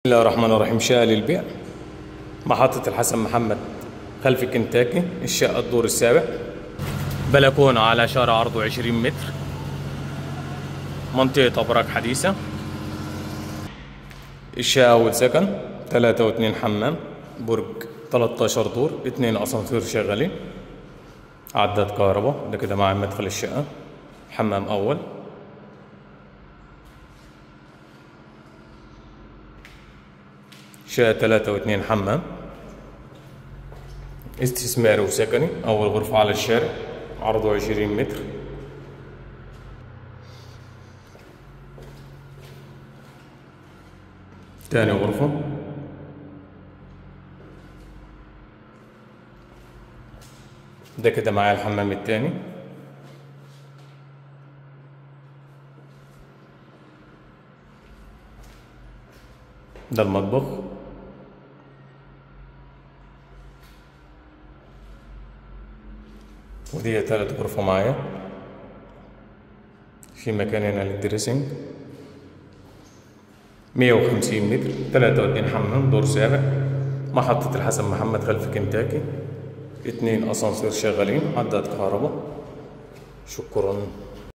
بسم الله الرحمن الرحيم. شقة للبيع، محطة الحسن محمد خلف كنتاكي، الشقة الدور السابع، بلكونة على شارع عرضه 20 متر، منطقة أبراج حديثة. الشقة أول سكن، 3 و2 حمام، برج 13 دور، 2 أسانسير شغالين، عداد كهرباء. ده كده مع مدخل الشقة، حمام أول. شقة 3 و2 حمام، استثماري وسكني. أول غرفة على الشارع، عرضه 20 متر. تاني غرفة، ده كده معايا الحمام التاني. ده المطبخ. ودي تالت غرفة معايا، في مكان هنا للدريسنج. 150 متر، 3 و2 حمام، دور سابع، محطة الحسن محمد خلف كنتاكي، 2 أسانسير شغالين، عداد كهرباء. شكرا.